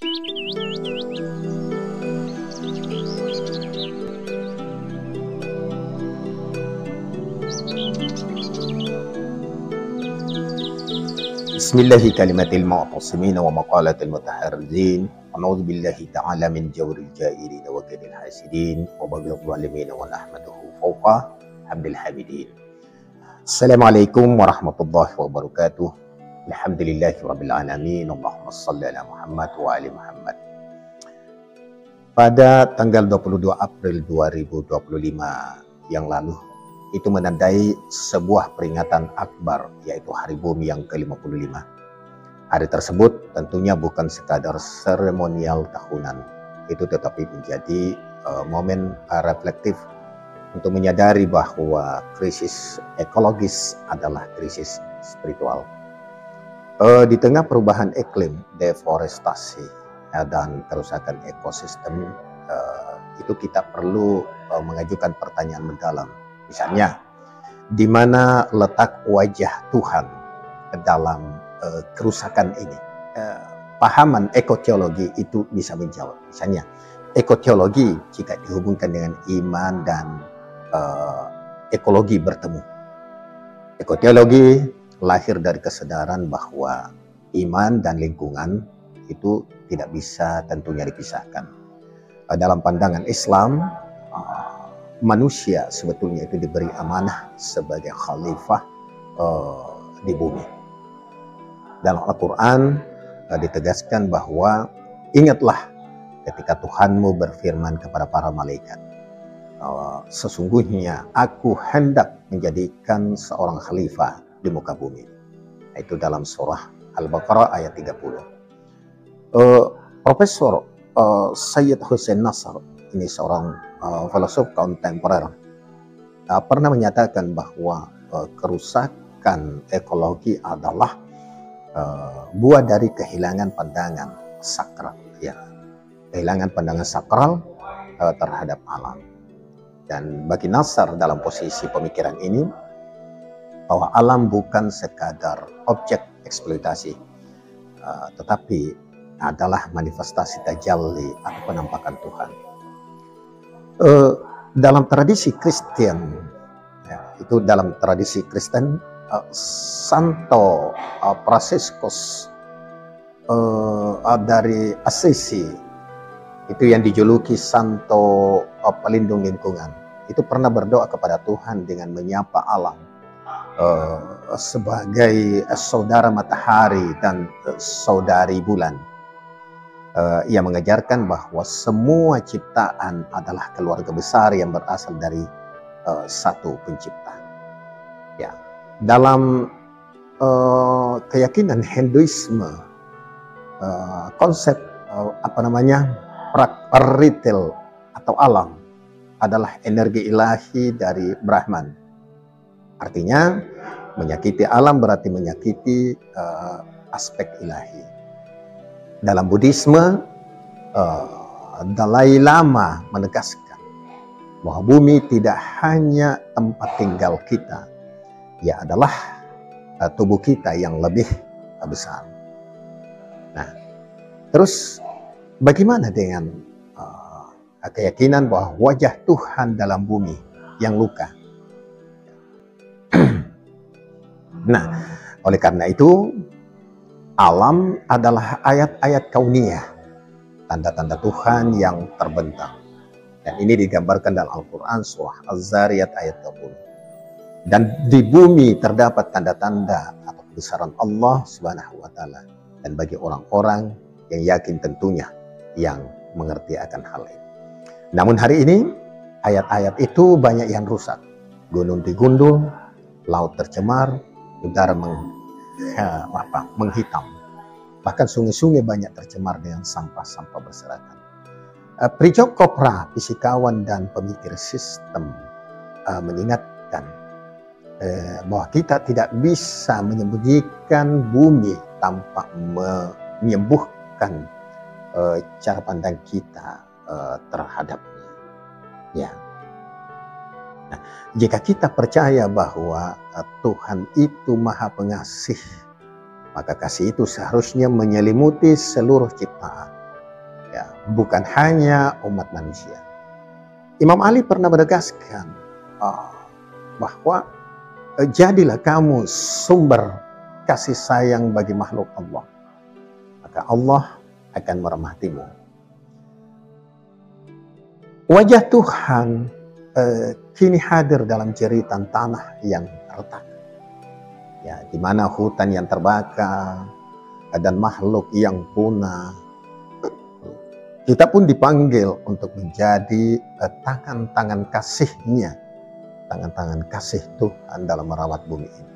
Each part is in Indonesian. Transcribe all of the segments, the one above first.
Bismillahi kalimatil mu'tasimin wa maqalatil mutaharrizin wa na'udzu billahi ta'ala min jawril jairin wa kaidil hasidin wa baghlil zalimin wa nahmaduhu fawqa hamdil hamidin. Assalamualaikum warahmatullahi wabarakatuh. Alhamdulillahi rabbil alamin. Allahumma shalli ala Muhammad wa ali Muhammad. Pada tanggal 22 April 2025 yang lalu, itu menandai sebuah peringatan akbar, yaitu Hari Bumi yang ke-55. Hari tersebut tentunya bukan sekadar seremonial tahunan, itu tetapi menjadi momen reflektif untuk menyadari bahwa krisis ekologis adalah krisis spiritual. Di tengah perubahan iklim, deforestasi, dan kerusakan ekosistem, itu kita perlu mengajukan pertanyaan mendalam. Misalnya, di mana letak wajah Tuhan dalam kerusakan ini? Pahaman ekoteologi itu bisa menjawab. Misalnya, ekoteologi jika dihubungkan dengan iman dan ekologi bertemu. Ekoteologi lahir dari kesadaran bahwa iman dan lingkungan itu tidak bisa tentunya dipisahkan. Dalam pandangan Islam, manusia sebetulnya itu diberi amanah sebagai khalifah di bumi. Dalam Al-Quran ditegaskan bahwa ingatlah ketika Tuhanmu berfirman kepada para malaikat, sesungguhnya aku hendak menjadikan seorang khalifah di muka bumi. Itu dalam surah Al-Baqarah ayat 30. Profesor Sayyid Hussein Nasr, ini seorang filosof kontemporer, pernah menyatakan bahwa kerusakan ekologi adalah buah dari kehilangan pandangan sakral, ya, kehilangan pandangan sakral terhadap alam. Dan bagi Nasr dalam posisi pemikiran ini, bahwa alam bukan sekadar objek eksploitasi, tetapi adalah manifestasi tajalli atau penampakan Tuhan. Dalam tradisi Kristen, ya, itu dalam tradisi Kristen, Santo Fransiskus dari Assisi, itu yang dijuluki Santo Pelindung Lingkungan, itu pernah berdoa kepada Tuhan dengan menyapa alam sebagai saudara matahari dan saudari bulan. Ia mengajarkan bahwa semua ciptaan adalah keluarga besar yang berasal dari satu pencipta. Ya, dalam keyakinan Hinduisme, konsep Prakritil atau alam adalah energi ilahi dari Brahman. Artinya, menyakiti alam berarti menyakiti aspek ilahi. Dalam Buddhisme, Dalai Lama menegaskan bahwa bumi tidak hanya tempat tinggal kita, ia adalah tubuh kita yang lebih besar. Nah, terus bagaimana dengan keyakinan bahwa wajah Tuhan dalam bumi yang luka? Nah, oleh karena itu, alam adalah ayat-ayat kauniyah, tanda-tanda Tuhan yang terbentang. Dan ini digambarkan dalam Al-Quran surah Az-Zariyat ayat 20. Dan di bumi terdapat tanda-tanda atau kebesaran Allah Subhanahu wa Ta'ala. Dan bagi orang-orang yang yakin tentunya, yang mengerti akan hal ini. Namun hari ini, ayat-ayat itu banyak yang rusak. Gunung digundul, laut tercemar, udara menghitam. Bahkan sungai-sungai banyak tercemar dengan sampah-sampah berserakan. Prijo Kopra, fisikawan dan pemikir sistem, mengingatkan bahwa kita tidak bisa menyembunyikan bumi tanpa menyembuhkan cara pandang kita terhadapnya. Ya. Nah, jika kita percaya bahwa Tuhan itu Maha Pengasih, maka kasih itu seharusnya menyelimuti seluruh ciptaan. bukan hanya umat manusia. Imam Ali pernah menegaskan bahwa jadilah kamu sumber kasih sayang bagi makhluk Allah, maka Allah akan merahmatimu. Wajah Tuhan kini hadir dalam jeritan tanah yang retak, ya, di mana hutan yang terbakar dan makhluk yang punah. Kita pun dipanggil untuk menjadi tangan-tangan kasih-Nya, tangan-tangan kasih Tuhan dalam merawat bumi ini.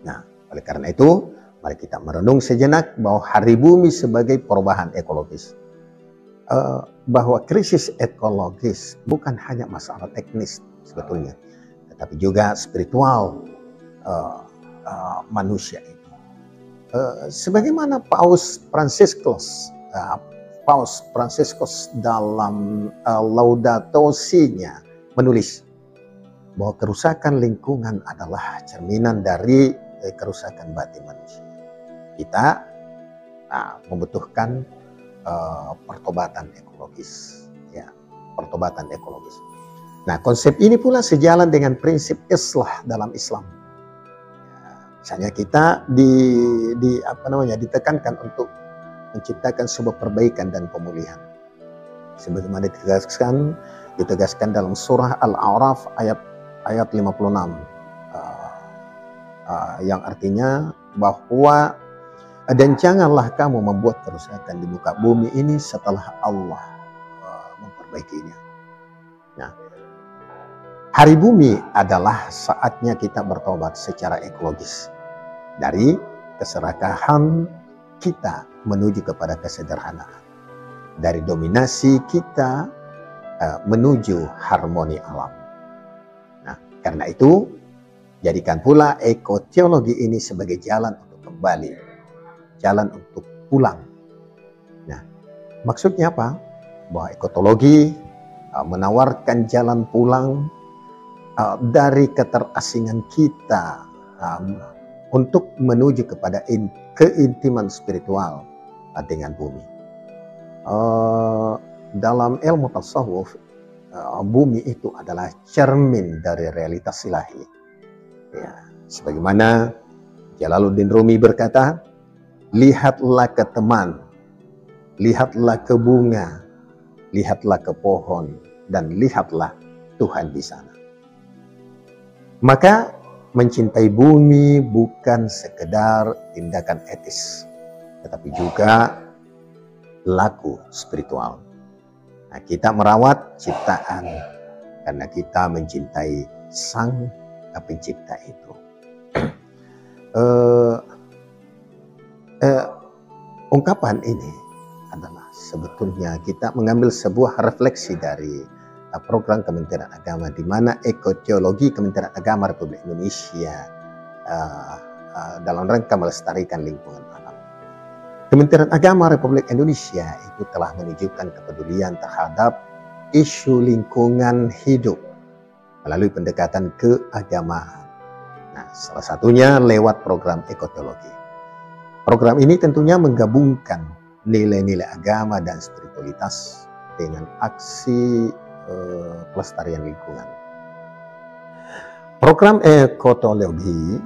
Nah, oleh karena itu, mari kita merenung sejenak bahwa hari bumi sebagai perubahan ekologis. Bahwa krisis ekologis bukan hanya masalah teknis sebetulnya, tetapi juga spiritual manusia itu. Sebagaimana Paus Fransiskus dalam Laudato Si-nya menulis bahwa kerusakan lingkungan adalah cerminan dari kerusakan batin manusia. Kita membutuhkan pertobatan ekologis, ya, pertobatan ekologis. Nah, konsep ini pula sejalan dengan prinsip islah dalam Islam. Misalnya kita ditekankan untuk menciptakan sebuah perbaikan dan pemulihan. Sebagaimana ditegaskan dalam surah Al-A'raf ayat 56, yang artinya bahwa dan janganlah kamu membuat kerusakan di muka bumi ini setelah Allah memperbaikinya. Nah, hari bumi adalah saatnya kita bertobat secara ekologis dari keserakahan kita menuju kepada kesederhanaan, dari dominasi kita menuju harmoni alam. Nah, karena itu jadikan pula ekoteologi ini sebagai jalan untuk kembali, jalan untuk pulang. Nah, maksudnya apa? Bahwa ekotologi menawarkan jalan pulang dari keterasingan kita untuk menuju kepada keintiman spiritual dengan bumi. Dalam ilmu tasawuf, bumi itu adalah cermin dari realitas ilahi. Ya, sebagaimana Jalaluddin Rumi berkata, lihatlah ke teman, lihatlah ke bunga, lihatlah ke pohon, dan lihatlah Tuhan di sana. Maka mencintai bumi bukan sekedar tindakan etis, tetapi juga laku spiritual. Nah, kita merawat ciptaan karena kita mencintai Sang Pencipta itu. Ungkapan ini adalah sebetulnya kita mengambil sebuah refleksi dari program Kementerian Agama, di mana ekoteologi Kementerian Agama Republik Indonesia dalam rangka melestarikan lingkungan alam. Kementerian Agama Republik Indonesia itu telah menunjukkan kepedulian terhadap isu lingkungan hidup melalui pendekatan keagamaan. Nah, salah satunya lewat program ekoteologi. Program ini tentunya menggabungkan nilai-nilai agama dan spiritualitas dengan aksi pelestarian lingkungan. Program ekoteologi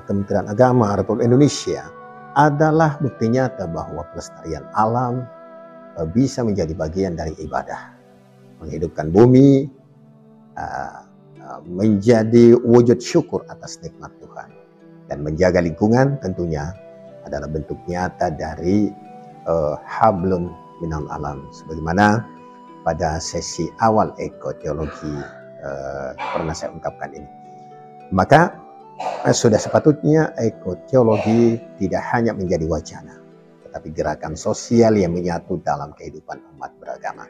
Kementerian Agama Republik Indonesia adalah bukti nyata bahwa pelestarian alam bisa menjadi bagian dari ibadah, menghidupkan bumi, menjadi wujud syukur atas nikmat Tuhan, dan menjaga lingkungan tentunya adalah bentuk nyata dari hablun minal alam, sebagaimana pada sesi awal ekoteologi pernah saya ungkapkan ini. Maka sudah sepatutnya ekoteologi tidak hanya menjadi wacana, tetapi gerakan sosial yang menyatu dalam kehidupan umat beragama.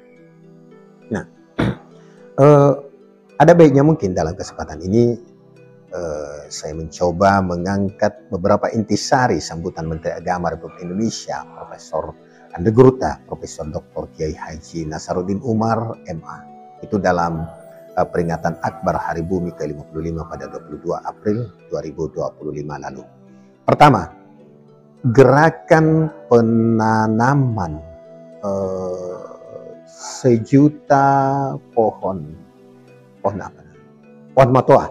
Nah, ada baiknya mungkin dalam kesempatan ini saya mencoba mengangkat beberapa intisari sambutan Menteri Agama Republik Indonesia, Profesor Andegruta, Profesor Dr. Kiai Haji Nasaruddin Umar, MA, itu dalam peringatan Akbar Hari Bumi ke-55 pada 22 April 2025 lalu. Pertama, gerakan penanaman eh, sejuta pohon apa? Pohon matoa.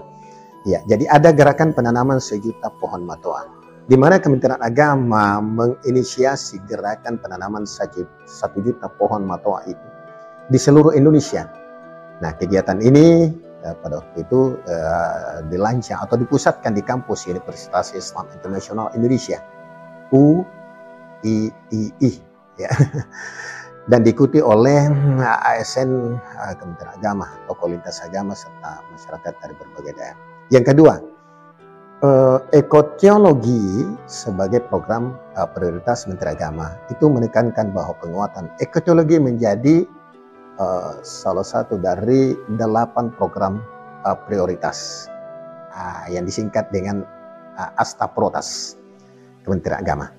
Ya, jadi ada gerakan penanaman sejuta pohon matoa, di mana Kementerian Agama menginisiasi gerakan penanaman 1 juta pohon matoa itu di seluruh Indonesia. Nah, kegiatan ini pada waktu itu dilancang atau dipusatkan di kampus Universitas Islam Internasional Indonesia, UIII, ya. Dan diikuti oleh ASN Kementerian Agama, tokoh lintas agama, serta masyarakat dari berbagai daerah. Yang kedua, ekoteologi sebagai program prioritas Kementerian Agama itu menekankan bahwa penguatan ekoteologi menjadi salah satu dari 8 program prioritas yang disingkat dengan Astaprotas Kementerian Agama.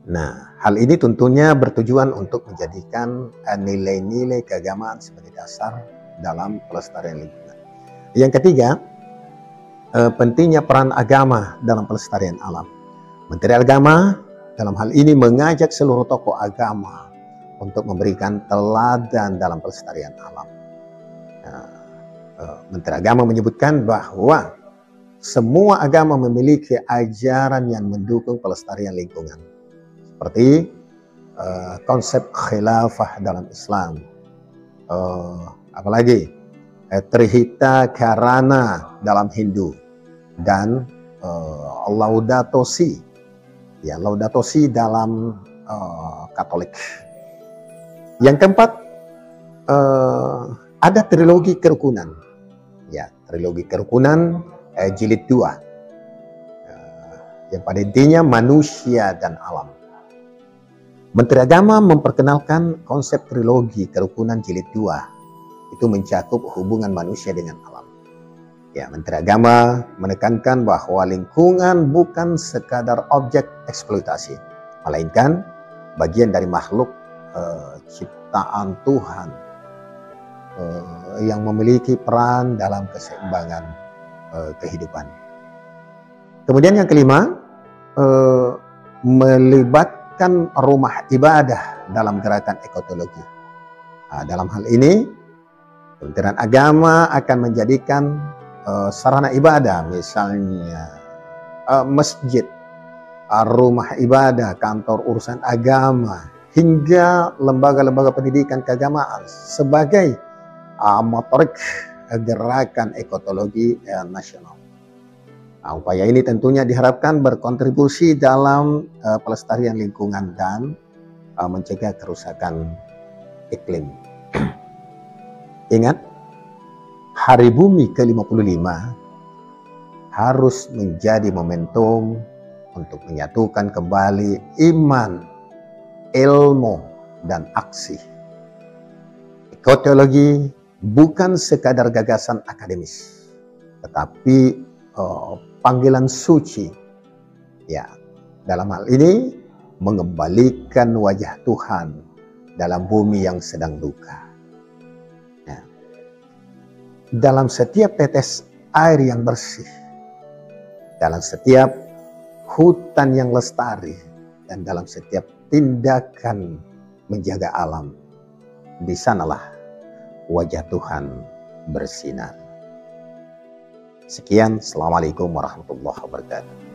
Nah, hal ini tentunya bertujuan untuk menjadikan nilai-nilai keagamaan sebagai dasar dalam pelestarian lingkungan. Yang ketiga, pentingnya peran agama dalam pelestarian alam. Menteri Agama dalam hal ini mengajak seluruh tokoh agama untuk memberikan teladan dalam pelestarian alam. Menteri Agama menyebutkan bahwa semua agama memiliki ajaran yang mendukung pelestarian lingkungan, seperti konsep khilafah dalam Islam, apalagi Trihita Karana dalam Hindu, dan Laudato Si, ya, Laudato Si dalam Katolik. Yang keempat, ada trilogi kerukunan, ya, trilogi kerukunan jilid 2, yang pada intinya manusia dan alam. Menteri Agama memperkenalkan konsep trilogi kerukunan jilid 2, itu mencakup hubungan manusia dengan alam. Ya, Menteri Agama menekankan bahwa lingkungan bukan sekadar objek eksploitasi, melainkan bagian dari makhluk ciptaan Tuhan yang memiliki peran dalam keseimbangan kehidupan. Kemudian yang kelima, melibatkan rumah ibadah dalam gerakan ekoteologi. Dalam hal ini, Kementerian Agama akan menjadikan sarana ibadah, misalnya masjid, rumah ibadah, kantor urusan agama, hingga lembaga-lembaga pendidikan keagamaan sebagai motorik gerakan ekologi nasional. Upaya ini tentunya diharapkan berkontribusi dalam pelestarian lingkungan dan mencegah kerusakan iklim. Ingat, Hari Bumi ke-55 harus menjadi momentum untuk menyatukan kembali iman, ilmu, dan aksi. Ekoteologi bukan sekadar gagasan akademis, tetapi panggilan suci. Ya, dalam hal ini mengembalikan wajah Tuhan dalam bumi yang sedang duka. Ya. Dalam setiap tetes air yang bersih, dalam setiap hutan yang lestari, dan dalam setiap tindakan menjaga alam, di sanalah wajah Tuhan bersinar. Sekian, Assalamualaikum warahmatullahi wabarakatuh.